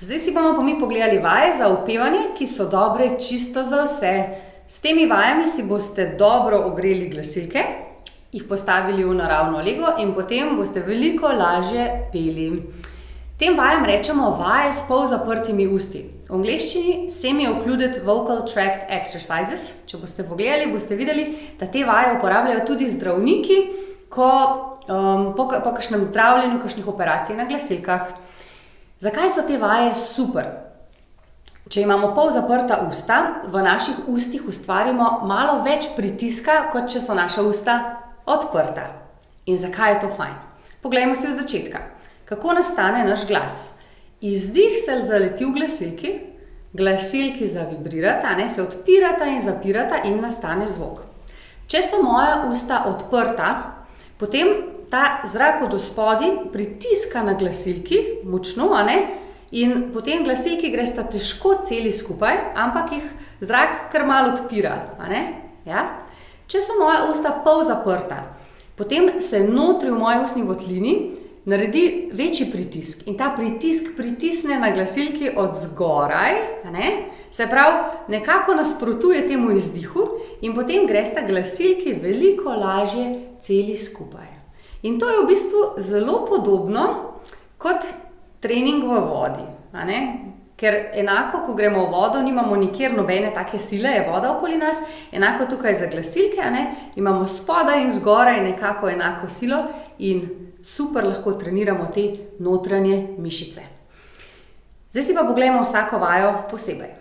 Zdaj si bomo pa mi pogledali vaje za upevanje, ki so dobre čisto za vse. S temi vajami si boste dobro ogreli glasilke, jih postavili v naravno lego in potem boste veliko lažje peli. Tem vajam rečemo vaje s polzaprtimi usti. V angleščini semi-occluded vocal tract exercises. Če boste pogledali, boste videli, da te vaje uporabljajo tudi zdravniki, po kakšnem zdravljenju, kakšnih operacij na glasilkah. Zakaj so te vaje super? Če imamo polzaprta usta, v naših ustih ustvarimo malo več pritiska, kot če so naša usta odprta. In zakaj je to fajn? Poglejmo si od začetka. Kako nastane naš glas? Izdih se zaleti v glasilki, glasilki zavibrirata, se odpirata in zapirata in nastane zvok. Če so moja usta odprta, potem ta zrak od spodaj pritiska na glasilki, močno, in potem glasilki gresta težko celi skupaj, ampak jih zrak kar malo odpira, Ja? Če so moja usta polzaprta, potem se notri v moji ustni votlini naredi večji pritisk in ta pritisk pritisne na glasilki od zgoraj, se pravi, nekako nasprotuje temu izdihu in potem gresta glasilki veliko lažje celi skupaj. In to je v bistvu zelo podobno kot trening v vodi, ker enako, ko gremo v vodo, nimamo nikjer nobene take sile, je voda okoli nas, enako tukaj za glasilke, imamo spodaj in zgoraj nekako enako silo in super lahko treniramo te notranje mišice. Zdaj si pa poglejmo vsako vajo posebej.